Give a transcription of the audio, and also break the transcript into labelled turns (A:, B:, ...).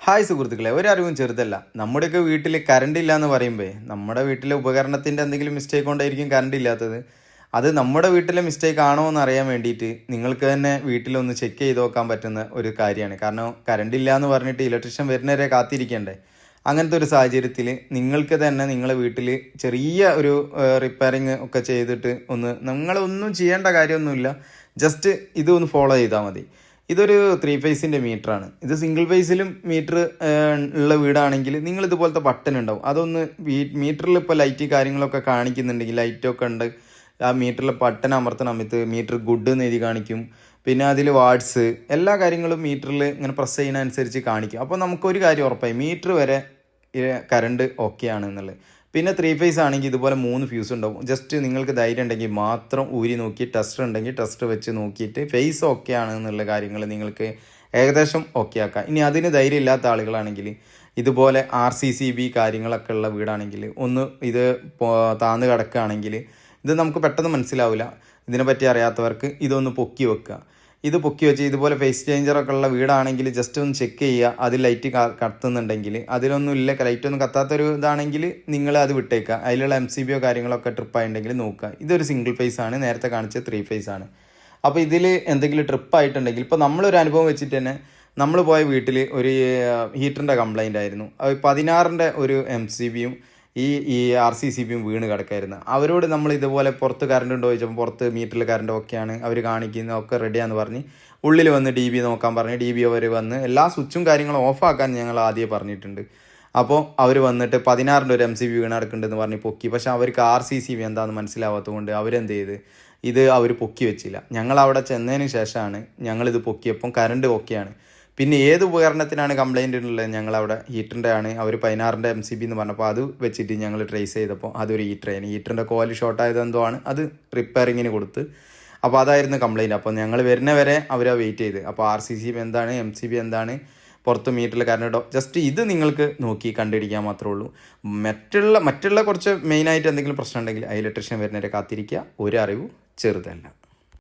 A: Hi സുഹൃത്തുക്കളെ, ഒരറിവും ചെറുതല്ല. നമ്മുടെയൊക്കെ വീട്ടിൽ കറണ്ട് ഇല്ല എന്ന് പറയുമ്പോൾ നമ്മുടെ വീട്ടിലെ ഉപകരണത്തിൻ്റെ എന്തെങ്കിലും മിസ്റ്റേക്ക് കൊണ്ടായിരിക്കും കറണ്ട് ഇല്ലാത്തത്. അത് നമ്മുടെ വീട്ടിലെ മിസ്റ്റേക്ക് ആണോ എന്ന് അറിയാൻ വേണ്ടിയിട്ട് നിങ്ങൾക്ക് തന്നെ വീട്ടിലൊന്ന് ചെക്ക് ചെയ്ത് നോക്കാൻ പറ്റുന്ന ഒരു കാര്യമാണ്. കാരണം കറണ്ട് ഇല്ല എന്ന് പറഞ്ഞിട്ട് ഇലക്ട്രീഷ്യൻ വരുന്നവരെ കാത്തിരിക്കണ്ടേ. അങ്ങനത്തെ ഒരു സാഹചര്യത്തിൽ നിങ്ങൾക്ക് തന്നെ നിങ്ങളെ വീട്ടിൽ ചെറിയ ഒരു റിപ്പയറിങ് ഒക്കെ ചെയ്തിട്ട് നിങ്ങളൊന്നും ചെയ്യേണ്ട കാര്യമൊന്നുമില്ല. ജസ്റ്റ് ഇതൊന്ന് ഫോളോ ചെയ്താൽ മതി. ഇതൊരു 3 ഫേസിൻ്റെ മീറ്ററാണ്. ഇത് സിംഗിൾ ഫേസിലും മീറ്റർ ഉള്ള വീടാണെങ്കിൽ നിങ്ങൾ ഇതുപോലത്തെ ബട്ടൺ ഉണ്ടാവും. അതൊന്ന് മീറ്ററിൽ ഇപ്പോൾ ലൈറ്റ് കാര്യങ്ങളൊക്കെ കാണിക്കുന്നുണ്ടെങ്കിൽ, ലൈറ്റൊക്കെ ഉണ്ട്, ആ മീറ്ററിൽ ബട്ടൺ അമർത്തണമയത്ത് മീറ്റർ ഗുഡ് എന്ന് എഴുതി കാണിക്കും. പിന്നെ അതിൽ വാട്ട്സ് എല്ലാ കാര്യങ്ങളും മീറ്ററിൽ ഇങ്ങനെ പ്രസ് ചെയ്യുന്ന അനുസരിച്ച് കാണിക്കും. അപ്പോൾ നമുക്കൊരു കാര്യം ഉറപ്പായി, മീറ്റർ വരെ കറണ്ട് ഓക്കെ ആണ് എന്നുള്ളത്. പിന്നെ 3 ഫേസ് ആണെങ്കിൽ ഇതുപോലെ 3 ഫ്യൂസ് ഉണ്ടാവും. ജസ്റ്റ് നിങ്ങൾക്ക് ധൈര്യം ഉണ്ടെങ്കിൽ മാത്രം ഊരി നോക്കി, ടെസ്റ്റർ ഉണ്ടെങ്കിൽ ടെസ്റ്റർ വെച്ച് നോക്കിയിട്ട് ഫേസ് ഓക്കെ ആണ് എന്നുള്ള കാര്യങ്ങൾ നിങ്ങൾക്ക് ഏകദേശം ഓക്കെ ആക്കാം. ഇനി അതിന് ധൈര്യം ഇല്ലാത്ത ആളുകളാണെങ്കിൽ ഇതുപോലെ RCCB കാര്യങ്ങളൊക്കെ ഉള്ള വീടാണെങ്കിൽ ഇത് താന്ന് കിടക്കുകയാണെങ്കിൽ ഇത് നമുക്ക് പെട്ടെന്ന് മനസ്സിലാവില്ല. ഇതിനെപ്പറ്റി അറിയാത്തവർക്ക് ഇതൊന്ന് പൊക്കി വെക്കുക. ഇത് പൊക്കി വെച്ച് ഇതുപോലെ ഫേസ് ചേഞ്ചറൊക്കെ ഉള്ള വീടാണെങ്കിൽ ജസ്റ്റ് ഒന്ന് ചെക്ക് ചെയ്യുക. അതിൽ ലൈറ്റ് കത്തുന്നുണ്ടെങ്കിൽ, അതിലൊന്നും ഇല്ല, ലൈറ്റൊന്നും കത്താത്തൊരു ഇതാണെങ്കിൽ നിങ്ങൾ അത് വിട്ടേക്കുക. അതിലുള്ള MCBയോ കാര്യങ്ങളൊക്കെ ട്രിപ്പായിട്ടുണ്ടെങ്കിൽ നോക്കുക. ഇതൊരു സിംഗിൾ ഫേസ് ആണ്, നേരത്തെ കാണിച്ച 3 ഫേസ് ആണ്. അപ്പോൾ ഇതിൽ എന്തെങ്കിലും ട്രിപ്പായിട്ടുണ്ടെങ്കിൽ, ഇപ്പോൾ നമ്മളൊരു അനുഭവം വെച്ചിട്ട് തന്നെ നമ്മൾ പോയ വീട്ടിൽ ഒരു ഹീറ്ററിൻ്റെ കംപ്ലൈൻ്റ് ആയിരുന്നു. 16ൻ്റെ ഒരു MCBയും ഈ RCCBയും വീണ് കിടക്കായിരുന്നു. അവരോട് നമ്മൾ ഇതുപോലെ പുറത്ത് കറണ്ട് ഉണ്ടോ ചോദിച്ചപ്പോൾ പുറത്ത് മീറ്ററിൽ കറണ്ട് ഓക്കെയാണ്, അവർ കാണിക്കുന്നത് ഒക്കെ റെഡിയാന്ന് പറഞ്ഞ് ഉള്ളിൽ വന്ന് DB നോക്കാൻ പറഞ്ഞ് DB അവർ വന്ന് എല്ലാ സ്വിച്ചും കാര്യങ്ങളും ഓഫാക്കാൻ ഞങ്ങൾ ആദ്യം പറഞ്ഞിട്ടുണ്ട്. അപ്പോൾ അവർ വന്നിട്ട് 16ൻ്റെ ഒരു MCB വീണ് കിടക്കുന്നുണ്ടെന്ന് പറഞ്ഞ് പൊക്കി. പക്ഷേ അവർക്ക് RCCB എന്താണെന്ന് മനസ്സിലാവാത്തതുകൊണ്ട് അവരെന്ത് ചെയ്ത് ഇത് അവർ പൊക്കി വെച്ചില്ല. ഞങ്ങൾ അവിടെ ചെന്നതിന് ശേഷമാണ് ഞങ്ങളിത് പൊക്കിയപ്പം കറണ്ട് ഓക്കെയാണ്. പിന്നെ ഏത് ഉപകരണത്തിനാണ് കംപ്ലൈൻറ്റ് ഉള്ളത് ഞങ്ങളവിടെ ഹീറ്ററിൻ്റെ ആണ്. അവർ 16ൻ്റെ MCB എന്ന് പറഞ്ഞപ്പോൾ അത് വെച്ചിട്ട് ഞങ്ങൾ ട്രേസ് ചെയ്തപ്പോൾ അതൊരു ഹീറ്ററിൻ്റെ കോയിൽ ഷോർട്ടായത് എന്തോ ആണ്, അത് റിപ്പയറിങ്ങിന് കൊടുത്ത്. അപ്പോൾ അതായിരുന്നു കംപ്ലൈൻറ്റ്. അപ്പോൾ ഞങ്ങൾ വരുന്നവരെ അവർ വെയിറ്റ് ചെയ്ത്. അപ്പോൾ RCCB എന്താണ്, MCB എന്താണ്, പുറത്ത് മീറ്ററിൽ കറണ്ട് ജസ്റ്റ് ഇത് നിങ്ങൾക്ക് നോക്കി കണ്ടുപിടിക്കാൻ മാത്രമേ ഉള്ളൂ. മറ്റുള്ള കുറച്ച് മെയിനായിട്ട് എന്തെങ്കിലും പ്രശ്നം ഉണ്ടെങ്കിൽ ഇലക്ട്രീഷ്യൻ വരുന്നവരെ കാത്തിരിക്കുക. ഒരു അറിവും ചെറുതല്ല.